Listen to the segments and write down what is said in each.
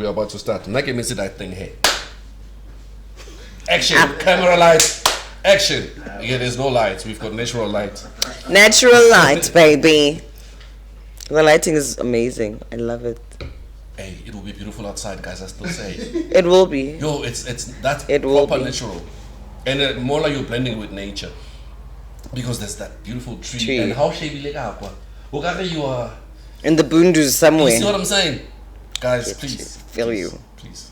we're about to start. Now give me that thing here. Action, camera lights, action. Yeah, there's no lights. We've got natural light. Natural light, baby. The lighting is amazing. I love it. Hey, it will be beautiful outside, guys. I still say. It will be. Yo, it's that it will proper be. natural, and more like you're blending with nature, because there's that beautiful tree. And how shady like aqua. You are in the boondoos somewhere. You see what I'm saying, guys? Please, feel you. Please.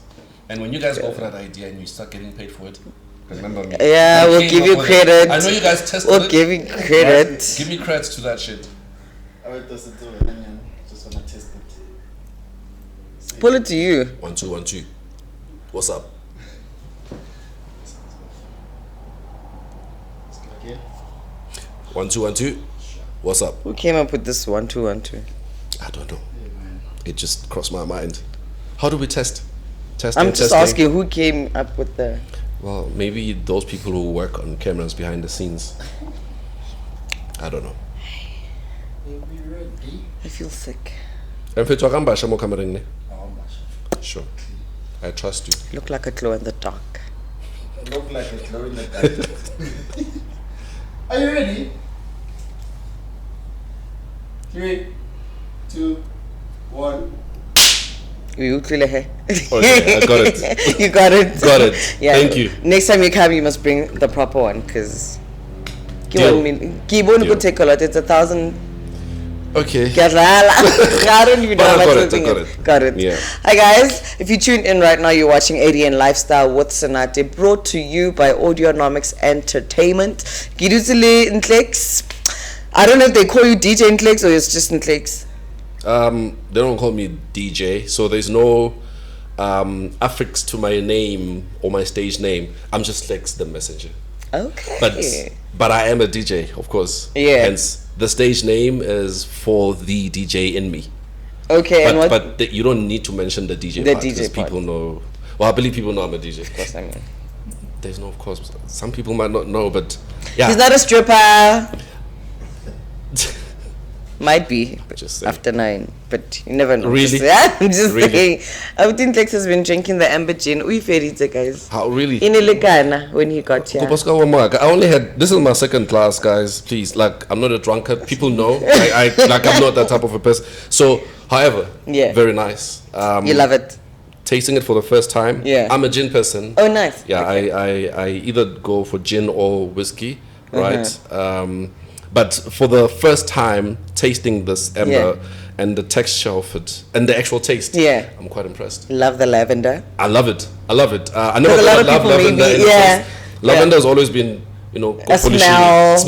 And when you guys go for that idea and you start getting paid for it, remember me. Yeah, we'll give you credit. I know you guys tested it. We'll give you credit. Give me credits to that shit. Just wanna test it. Pull it to you. 1 2 1 2. What's up? Okay. 1 2 1 2. What's up? Who came up with this 1 2 1 2? I don't know. It just crossed my mind. How do we test? I'm just asking who came up with the. Well, maybe those people who work on cameras behind the scenes. I don't know. I feel sick. Sure. I trust you. Look like a glow in the dark. Look like a glow in the dark. Are you ready? 3, 2, 1. You clearly hair. Okay, I got it. You got it. Got it. Yeah. Thank you. Next time you come, you must bring the proper one, because Deal. could take a lot. It's 1,000. Okay. I don't even know how much I got it. Got it. Yeah. Hi guys, if you tuned in right now, you're watching ADN Lifestyle with Sonate, brought to you by ADNPodMix Entertainment. Giduzile Nhlex. I don't know if they call you DJ Nhlex or it's just Nhlex. They don't call me DJ, so there's no affix to my name or my stage name. I'm just Nhlex TheMessenger. Okay. But I am a DJ, of course. Yeah. Hence, the stage name is for the DJ in me. Okay. But you don't need to mention the DJ part, because people know. Well, I believe people know I'm a DJ. Of course, I mean. There's no, of course. Some people might not know, but yeah. He's not a stripper. Might be Just after 9, but you never know. Really? I'm just Really? saying. I think Nhlex has been drinking the amber gin. We ferried it, guys. How really? In Ilikana when he got here. I only had, this is my second class, guys. Please, like, I'm not a drunkard. People know. I'm not that type of a person. So, however, Yeah. very nice. You love it. Tasting it for the first time. Yeah. I'm a gin person. Oh, nice. Yeah, Okay. I either go for gin or whiskey, right? But for the first time tasting this amber and the texture of it and the actual taste, I'm quite impressed. Love the lavender. I love it. I love it. I never a lot of love people lavender. maybe, in the sense. Lavender has always been, A smell.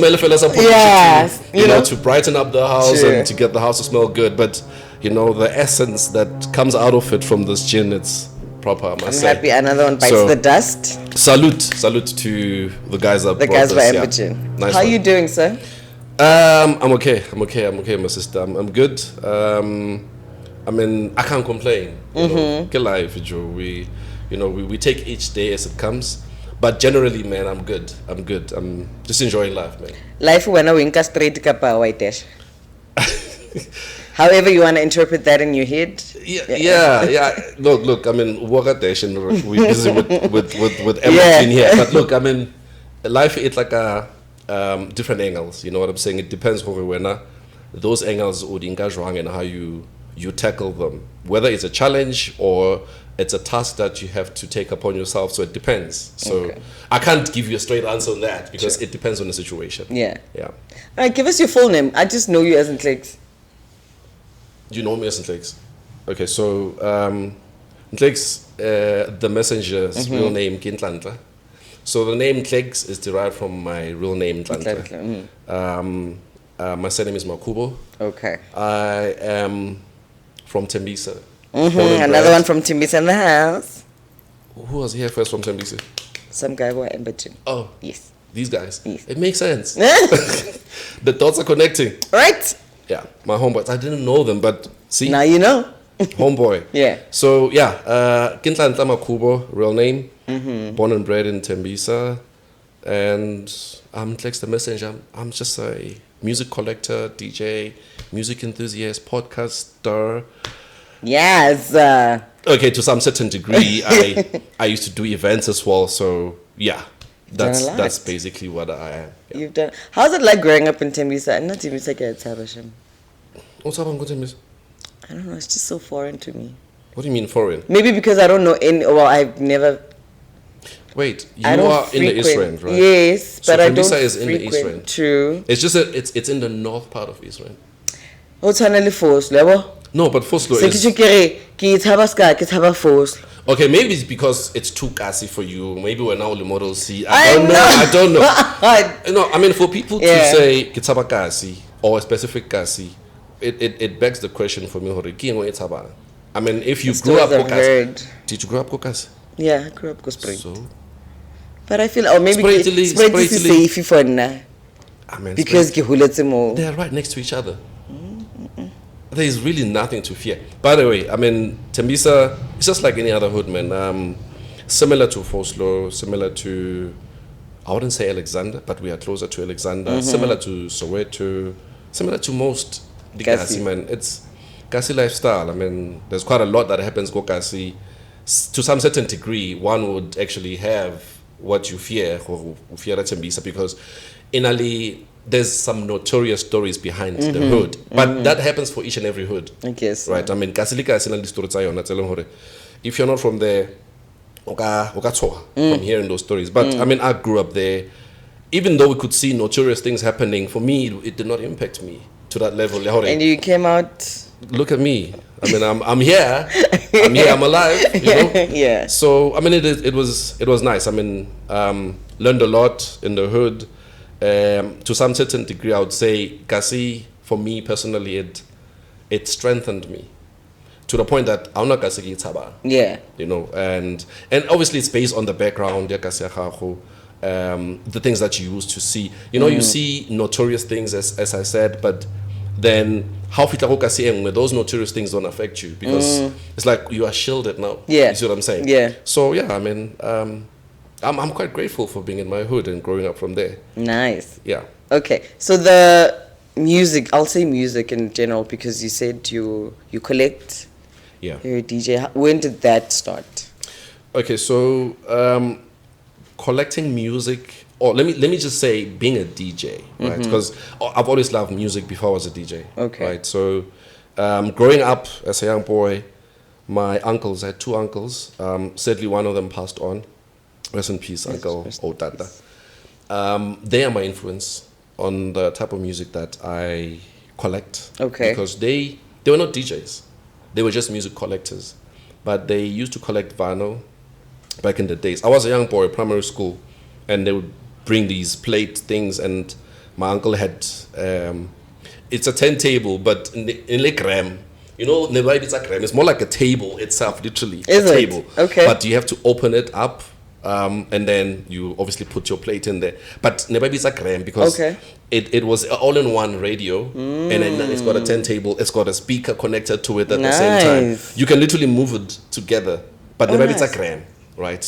Yes. You know, to brighten up the house True. and to get the house to smell good. But the essence that comes out of it from this gin, it's proper. I must say. I'm happy another one bites the dust. Salute to the guys that brought guys this. by amber gin. Nice How one. are you doing, sir? I'm okay, my sister. I'm good. I mean, I can't complain. Good life, Joe. We take each day as it comes. But generally, man, I'm good. I'm just enjoying life, man. Life when I winka straight kapa white dash. However you want to interpret that in your head. Yeah. Look. I mean, Wagadesh and we're busy with everything here. But look, I mean, life it's like a different angles. You know what I'm saying? It depends on those angles and how you tackle them. Whether it's a challenge or it's a task that you have to take upon yourself. So it depends. So I can't give you a straight answer on that because it depends on the situation. Yeah. All right, give us your full name. I just know you as Nhlex. You know me as Nhlex. Okay, so Nhlex TheMessenger's real name Nhlex. So the name Nhlex is derived from my real name Nhlex. My surname is Makubo. Okay. I am from Tembisa. Another one from Tembisa in the house. Who was here first from Tembisa? Some guy who I ambition. Oh. Yes. These guys. Yes. It makes sense. The dots are connecting. Right. Yeah. My homeboys. I didn't know them, but see. Now you know. Homeboy. Yeah. So Nhlex Makubo, real name. Born and bred in Tembisa. And I'm Nhlex TheMessenger. I'm just a music collector, DJ, music enthusiast, podcaster. Yes. Okay, to some certain degree, I used to do events as well. So yeah, done a lot. that's basically what I am. Yeah. You've done. How's it like growing up in Tembisa? Not Tembisa, Tabasham. What's up, Tembisa? I don't know. It's just so foreign to me. What do you mean foreign? Maybe because I don't know any. Well, I've never. Wait, you I don't are in the frequent- East Rand, right? Yes, So but I don't Tembisa is in the East frequent. Rand. True. It's just that it's in the north part of East Rand. What's finally forced, level? No, but Foslo Se is... ke kere ke itshaba ska ke tshaba force. Okay, maybe it's because it's too gassy for you. Maybe we're now the model C. I I don't know. No, I mean, for people to Yeah. say kitsaba gassy or a specific gassy, it begs the question for me. I mean, if you The grew up stories I've gassy, heard. did you grow up gassy? Yeah, I grew up go spring. So, But I feel, or maybe Spray is Italy. safe for now I mean, because ke huletse mo. they're right next to each other. There is really nothing to fear. By the way, I mean, Tembisa is just like any other hood, man. Similar to Foslo, similar to, I wouldn't say Alexander, but we are closer to Alexander. Similar to Soweto, similar to most Kasi. Kasi, man. It's Kasi lifestyle. I mean, there's quite a lot that happens go Kasi. To some certain degree, one would actually have what you fear, or fear at Tembisa, because in Ali, there's some notorious stories behind the hood, but that happens for each and every hood. I guess. Right? I mean, Kasilika is in the story tsa yona, tsa eleng hore, if you're not from there, oka tshoha from hearing those stories. But I mean, I grew up there. Even though we could see notorious things happening, for me, it did not impact me to that level. And you came out. Look at me. I mean, I'm here. I'm here. I'm alive. You know. Yeah. So I mean, it was nice. I mean, learned a lot in the hood. To some certain degree, I would say Kasi, for me personally, it strengthened me to the point that I'm not Kasi Taba. Yeah. You know, and obviously it's based on the background, the things that you used to see. You know, you see notorious things, as I said, but then how those notorious things don't affect you because it's like you are shielded now. Yeah. You see what I'm saying? Yeah. So yeah, I mean, I'm quite grateful for being in my hood and growing up from there. Nice. Yeah. Okay. So the music, I'll say music in general because you said you collect. Yeah. You're a DJ. When did that start? Okay, so collecting music, or let me just say being a DJ, right? Because I've always loved music before I was a DJ. Okay. Right. So growing up as a young boy, my uncles, I had two uncles. Sadly, one of them passed on. Rest in peace, Uncle Otata. They are my influence on the type of music that I collect. Okay. Because they were not DJs. They were just music collectors. But they used to collect vinyl back in the days. I was a young boy, primary school, and they would bring these plate things, and my uncle had, it's a turntable, but in the gram. You know, it's more like a table itself, literally. Is a it? table. Okay. But you have to open it up. And then you obviously put your plate in there. But never be gram because Okay. it was all-in-one radio, and then it's got a turntable, it's got a speaker connected to it at the same time. Nice. You can literally move it together. But never be nice. gram, right?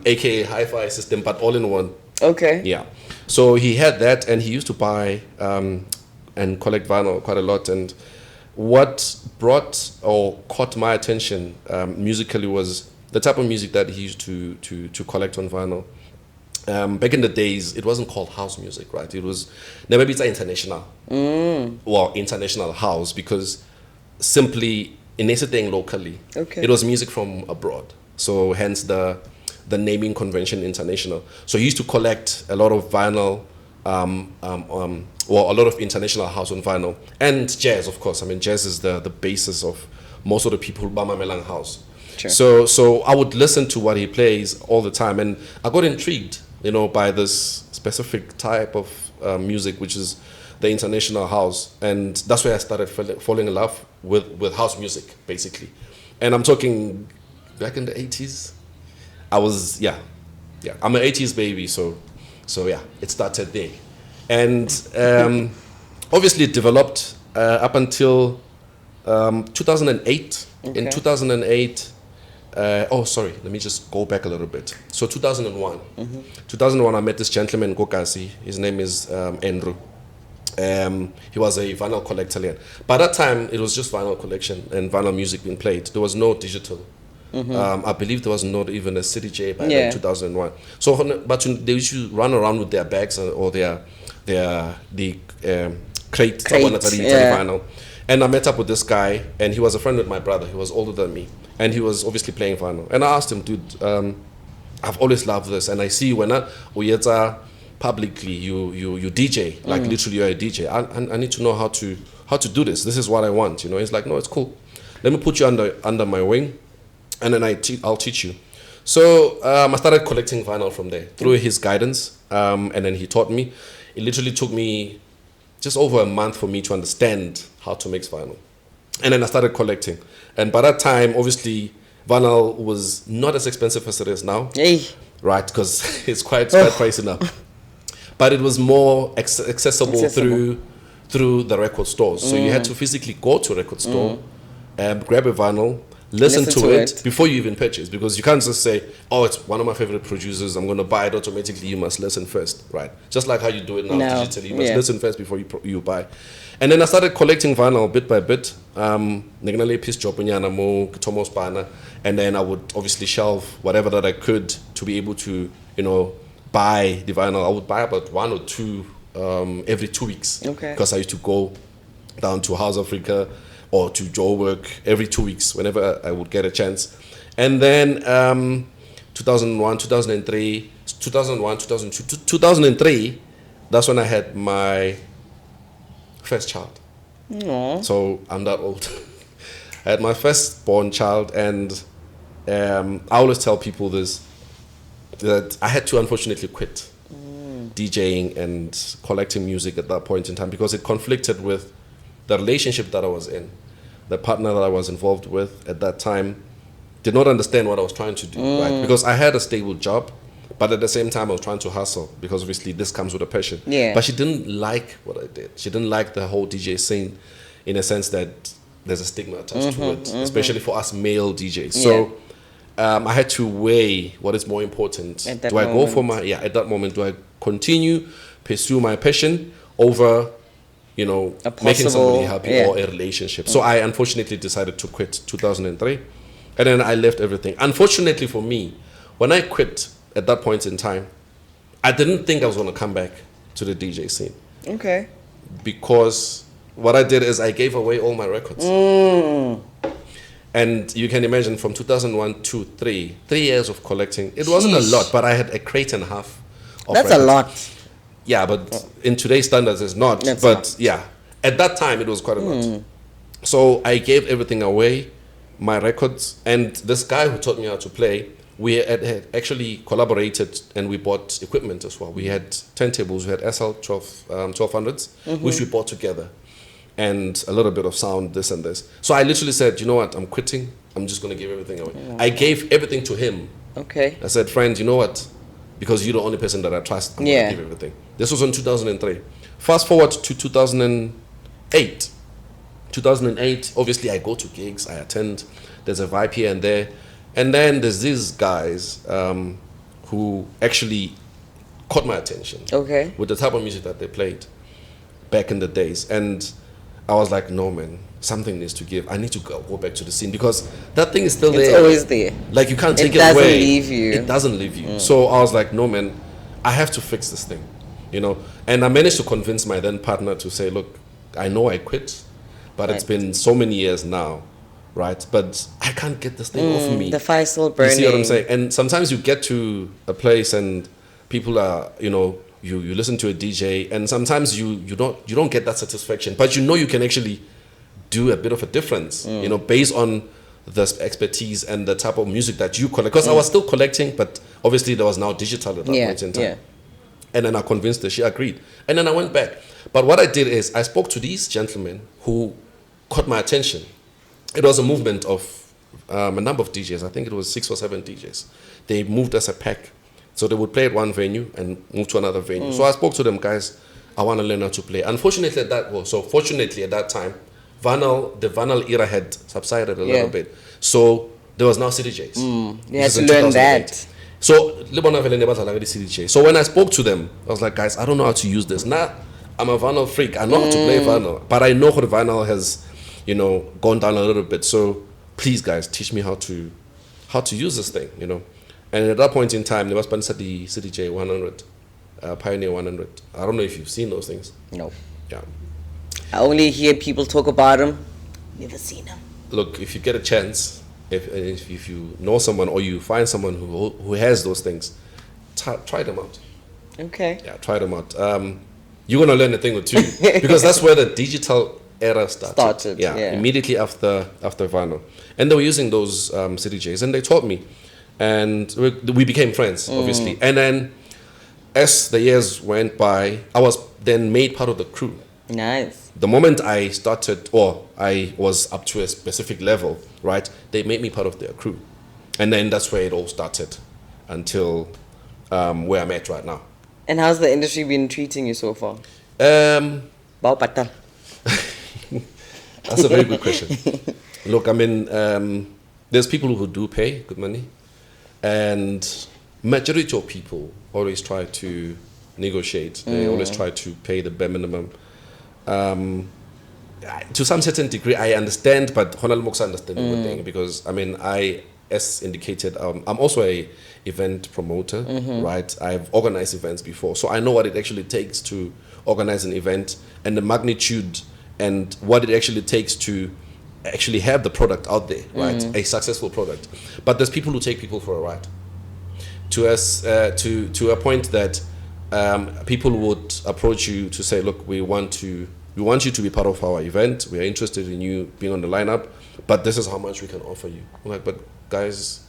AKA hi-fi system, but all-in-one. Okay. Yeah. So he had that, and he used to buy and collect vinyl quite a lot. And what brought or caught my attention musically was the type of music that he used to collect on vinyl. Back in the days, it wasn't called house music, right? It was never been international. Well, international house, because simply in anything locally, Okay. it was music from abroad. So hence the naming convention international. So he used to collect a lot of vinyl, well, a lot of international house on vinyl, and jazz, of course. I mean, jazz is the basis of most of the people who buy my Melang house. Sure. So I would listen to what he plays all the time, and I got intrigued, you know, by this specific type of music, which is the international house, and that's where I started falling in love with house music, basically. And I'm talking back in the 80s. I was I'm an 80s baby, so yeah, it started there, and obviously it developed up until 2008. Okay. In 2008. Let me just go back a little bit. So 2001. 2001, I met this gentleman in Kokasi. His name is Andrew. He was a vinyl collector. By that time, it was just vinyl collection and vinyl music being played. There was no digital. I believe there was not even a CDJ by then, 2001. So, but they used to run around with their bags or the crate. Vinyl. And I met up with this guy, and he was a friend with my brother. He was older than me, and he was obviously playing vinyl. And I asked him, dude, I've always loved this, and I see when publicly you DJ, like literally you're a DJ. I need to know how to do this. This is what I want. He's like, no, it's cool. Let me put you under my wing, and then I'll teach you. So I started collecting vinyl from there through his guidance, and then he taught me. It literally took me just over a month for me to understand how to mix vinyl. And then I started collecting. And by that time, obviously, vinyl was not as expensive as it is now. Hey. Right, because it's quite pricey now. But it was more accessible through the record stores. So you had to physically go to a record store, grab a vinyl, listen to it before you even purchase, because you can't just say, oh, it's one of my favorite producers, I'm going to buy it automatically. You must listen first, right? Just like how you do it now digitally. You must listen first before you buy. And then I started collecting vinyl bit by bit. And then I would obviously shelve whatever that I could to be able to, buy the vinyl. I would buy about one or two every 2 weeks. Okay. Because I used to go down to House Africa or to Joburg every 2 weeks whenever I would get a chance. And then 2001, 2003, 2002, 2003, that's when I had my first child. Aww. So I'm that old. I had my firstborn child, and I always tell people this, that I had to unfortunately quit DJing and collecting music at that point in time, because it conflicted with the relationship that I was in. The partner that I was involved with at that time did not understand what I was trying to do, right? Because I had a stable job, but at the same time I was trying to hustle, because obviously this comes with a passion. Yeah. But she didn't like what I did. She didn't like the whole DJ scene, in a sense that there's a stigma attached to it, especially for us male DJs. So I had to weigh what is more important. At that do I moment. go for at that moment, do I continue, pursue my passion over, making somebody happy or a relationship? So I unfortunately decided to quit 2003, and then I left everything. Unfortunately for me, when I quit at that point in time, I didn't think I was going to come back to the DJ scene. Okay. Because what I did is I gave away all my records. And you can imagine, from 2001 to 3 years of collecting, it wasn't a lot, but I had a crate and a half of That's records. a lot. Yeah, but in today's standards, it's not. That's but not. yeah, at that time, it was quite a lot. So I gave everything away, my records, and this guy who taught me how to play, we had actually collaborated, and we bought equipment as well. We had turntables, we had SL 1200s, which we bought together, and a little bit of sound, this and this. So I literally said, you know what, I'm quitting. I'm just going to give everything away. I gave everything to him. Okay. I said, friend, you know what? Because you're the only person that I trust, I'm going to give everything. This was in 2003. Fast forward to 2008. 2008, obviously I go to gigs, I attend. There's a vibe here and there. And then there's these guys who actually caught my attention. Okay. With the type of music that they played back in the days. And I was like, no, man, something needs to give. I need to go back to the scene, because that thing is still there. It's always there. Like, you can't take it doesn't away. leave you. It doesn't leave you. So I was like, no, man, I have to fix this thing, And I managed to convince my then partner to say, look, I know I quit, but it's been so many years now, right? But I can't get this thing off me. The fire's still burning. You see what I'm saying? And sometimes you get to a place and people are, you listen to a DJ, and sometimes you don't get that satisfaction, but you can actually do a bit of a difference, based on the expertise and the type of music that you collect. Because I was still collecting, but obviously there was now digital at that point in time. Yeah. And then I convinced her, she agreed. And then I went back. But what I did is I spoke to these gentlemen who caught my attention. It was a movement of a number of DJs. I think it was 6 or 7 DJs. They moved as a pack. So they would play at one venue and move to another venue. So I spoke to them, guys, I want to learn how to play. Unfortunately, fortunately at that time, the vinyl era had subsided a little bit. So there was now CDJs. You had to learn that. So when I spoke to them, I was like, guys, I don't know how to use this. Now, I'm a vinyl freak. I know how to play vinyl, but I know how the vinyl has, gone down a little bit. So please, guys, teach me how to use this thing, And at that point in time, there was the CDJ 100, Pioneer 100. I don't know if you've seen those things. No. Yeah. I only hear people talk about them. Never seen them. Look, if you get a chance, if you know someone or you find someone who has those things, try them out. Okay. Yeah, try them out. You're gonna learn a thing or two because that's where the digital era started. Yeah, immediately after vinyl, and they were using those CDJs, and they taught me, and we became friends, obviously. And then, as the years went by, I was then made part of the crew. Nice. The moment I started, or I was up to a specific level, right? They made me part of their crew, and then that's where it all started, until where I'm at right now. And how's the industry been treating you so far? That's a very good question. Look, I mean, there's people who do pay good money, and majority of people always try to negotiate. They always try to pay the bare minimum. To some certain degree, I understand, but Honal Moks understand one thing, because I mean, as indicated, I'm also a event promoter, right? I've organized events before, so I know what it actually takes to organize an event, and the magnitude and what it actually takes to actually have the product out there, right? A successful product. But there's people who take people for a ride. To a point that people would approach you to say, look, we want you to be part of our event. We are interested in you being on the lineup, but this is how much we can offer you. I'm like, but guys,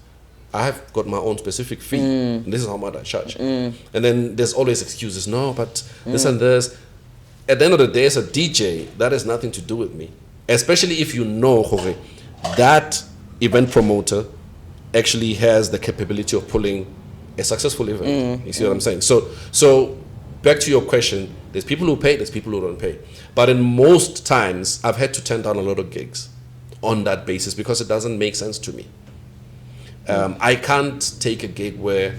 I have got my own specific fee. And this is how much I charge. And then there's always excuses. No, but this and this. At the end of the day, as a DJ, that has nothing to do with me. Especially if you know, Jorge, that event promoter actually has the capability of pulling a successful event. You see what I'm saying? So back to your question, there's people who pay, there's people who don't pay. But in most times, I've had to turn down a lot of gigs on that basis because it doesn't make sense to me. I can't take a gig where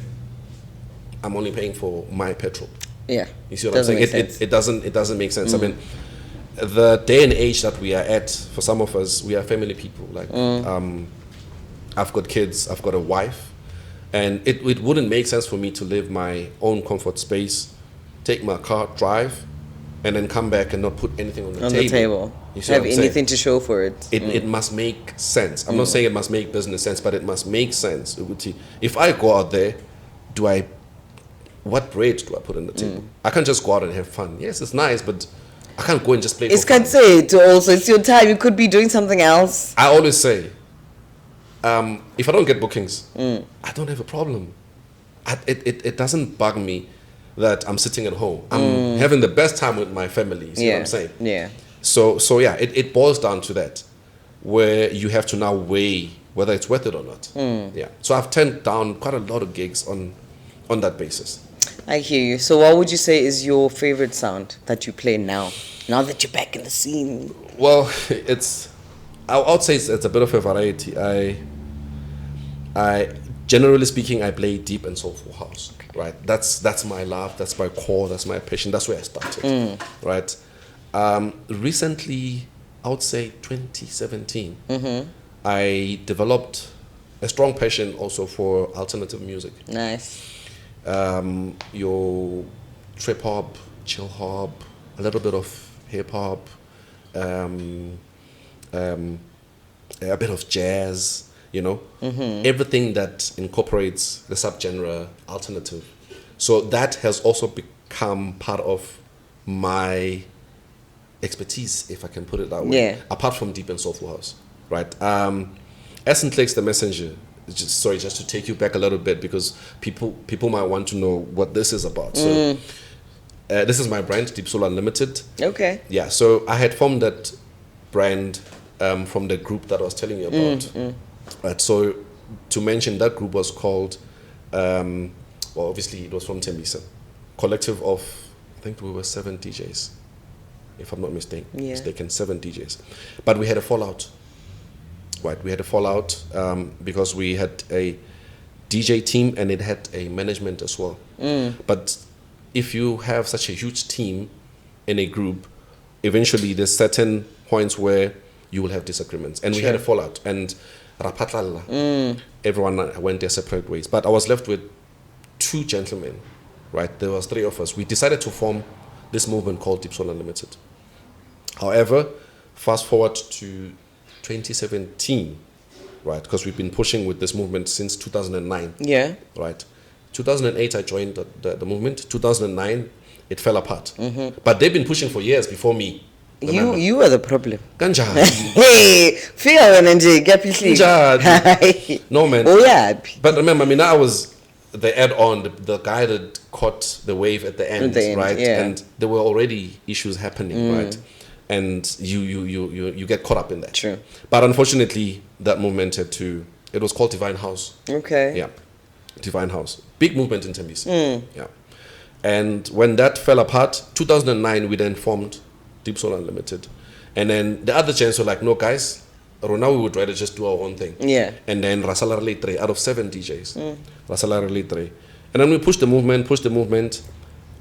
I'm only paying for my petrol. Yeah. You see what I'm saying? It doesn't make sense. I mean, the day and age that we are at, for some of us, we are family people. Like, I've got kids, I've got a wife, and it wouldn't make sense for me to live my own comfort space, take my car, drive, and then come back and not put anything on the table. You see have what I'm anything saying? to show for it. It must make sense. I'm not saying it must make business sense, but it must make sense. If I go out there, what bread do I put on the table? I can't just go out and have fun. Yes, it's nice, but I can't go and just play. It's can't say it also. It's your time. You could be doing something else. I always say, if I don't get bookings, I don't have a problem. It doesn't bug me that I'm sitting at home. I'm having the best time with my family. See what I'm saying? Yeah. So yeah, it boils down to that, where you have to now weigh whether it's worth it or not. Yeah. So I've turned down quite a lot of gigs on that basis. I hear you. So what would you say is your favorite sound that you play now that you're back in the scene? Well, I would say it's a bit of a variety. I generally speaking, I play deep and soulful house, right? That's my love, that's my core, that's my passion, that's where I started, right? Recently, I would say 2017, I developed a strong passion also for alternative music. Nice. Your trip hop, chill hop, a little bit of hip hop, a bit of jazz, everything that incorporates the subgenre alternative. So that has also become part of my expertise, if I can put it that way. Yeah. Apart from deep and soulful house, right? As Nhlex TheMessenger, just to take you back a little bit, because people might want to know what this is about. So this is my brand, Deep Soul Unlimited. Okay. Yeah, so I had formed that brand from the group that I was telling you about. Right, so to mention, that group was called, well, obviously it was from Tembisa, collective of, I think we were 7 DJs, if I'm not mistaken, 7 DJs. But we had a fallout. Right, we had a fallout because we had a DJ team and it had a management as well. But if you have such a huge team, in a group, eventually there's certain points where you will have disagreements. And we had a fallout. And everyone went their separate ways. But I was left with 2 gentlemen, right? There was 3 of us. We decided to form this movement called Deep Soul Unlimited. However, fast forward to 2017, right? Because we've been pushing with this movement since 2009. Yeah. Right. 2008, I joined the movement. 2009, it fell apart. But they've been pushing for years before me. Remember? You are the problem. Kanjani. Hey, figure when NJ get Kanjani. No, man. Oh yeah. But remember, I mean, I was the add-on, the guy that caught the wave at the end, right? Yeah. And there were already issues happening, right? And you get caught up in that. True. But unfortunately, that movement had to. It was called Divine House. Okay. Yeah, Divine House, big movement in Tembisa. Yeah, and when that fell apart, 2009, we then formed Deep Soul Unlimited, and then the other chants were like, no guys, now we would rather just do our own thing. Yeah. And then Rasala Litre, out of 7 DJs, Rasala Litre, and then we pushed the movement.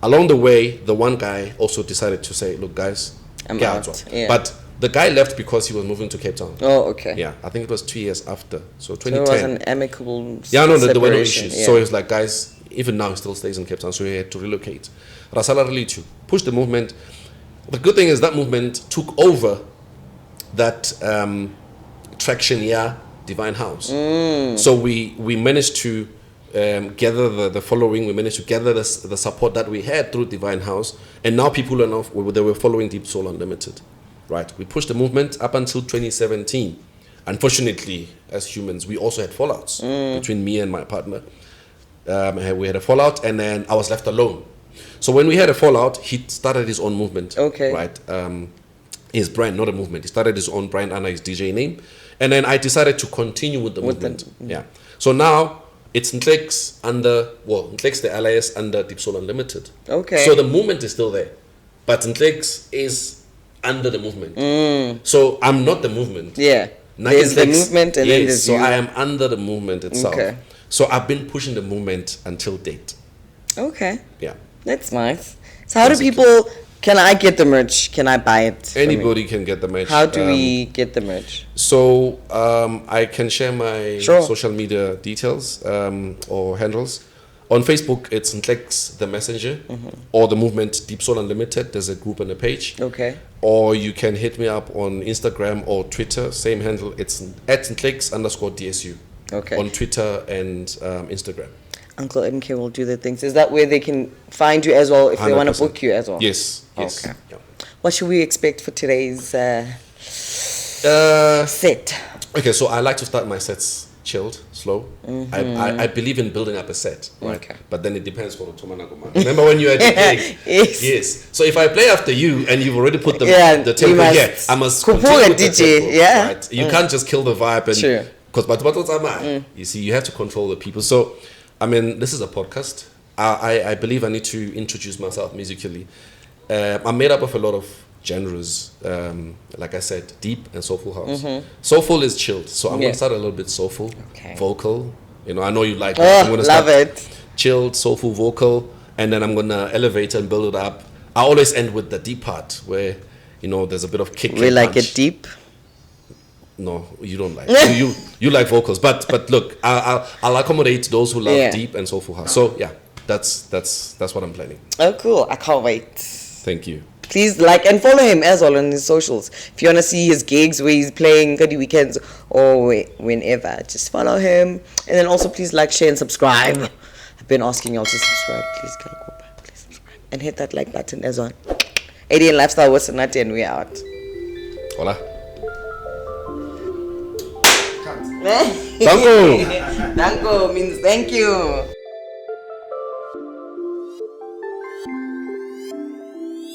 Along the way, the one guy also decided to say, look guys, I'm get out. Yeah. But the guy left because he was moving to Cape Town. Oh, okay. Yeah, I think it was 2 years after. So So 2010. it was an amicable Yeah, no, there were no separation, issues. yeah. So he was like, guys, even now he still stays in Cape Town, so he had to relocate. Rasala really to push the movement. The good thing is that movement took over that traction, Divine House. So we managed to gather the following. We managed to gather the support that we had through Divine House, and now people are they were following Deep Soul Unlimited, right? We pushed the movement up until 2017. Unfortunately, as humans, we also had fallouts between me and my partner. We had a fallout, and then I was left alone. So when we had a fallout, he started his own movement. Okay. Right. His brand, not a movement. He started his own brand under his DJ name, and then I decided to continue with the movement. Yeah. So now it's Nhlex Nhlex the alias under Deep Soul Unlimited. Okay. So the movement is still there, but Nhlex is under the movement. So I'm not the movement. Yeah. There's the movement and then there's so you. I am under the movement itself. Okay. So I've been pushing the movement until date. Okay. Yeah. That's nice. So how do people, can I get the merch? Can I buy it? from you? Anybody can get the merch. How do we get the merch? So I can share my Sure. social media details or handles. On Facebook, it's Nhlex TheMessenger or the movement Deep Soul Unlimited. There's a group and a page. Okay. Or you can hit me up on Instagram or Twitter. Same handle. It's at Nhlex_DSU. Okay. On Twitter and Instagram. Uncle MK will do the things. Is that where they can find you as well if they want to 100%. book you as well? Yes. Okay. Yeah. What should we expect for today's set? Okay, so I like to start my sets chilled, slow. I believe in building up a set, right? Okay. But then it depends for Remember when you were DJing? Yes. Yes. So if I play after you and you've already put the You tempo must here, I must couple continue with a the DJ, tempo, yeah. right? You can't just kill the vibe and Sure. because you see, you have to control the people. So I mean, this is a podcast. I believe I need to introduce myself musically. I'm made up of a lot of genres, like I said, deep and soulful house. Soulful is chilled, so I'm Yeah. gonna start a little bit soulful, Okay. vocal. I know you like. Oh, I'm gonna love start it. chilled, soulful, vocal, and then I'm gonna elevate and build it up. I always end with the deep part where there's a bit of kick. We and like punch. it deep. No, you don't like. you like vocals, but look, I'll accommodate those who love Yeah. deep and soulful house. So yeah, that's what I'm planning. Oh, cool. I can't wait. Thank you. Please like and follow him as well on his socials. If you want to see his gigs where he's playing Goody Weekends or whenever, just follow him. And then also please like, share, and subscribe. I've been asking y'all to subscribe. Please subscribe. And hit that like button as well. ADN Lifestyle with Sanati, and we out. Hola. Cut. Dango. Danko means thank you.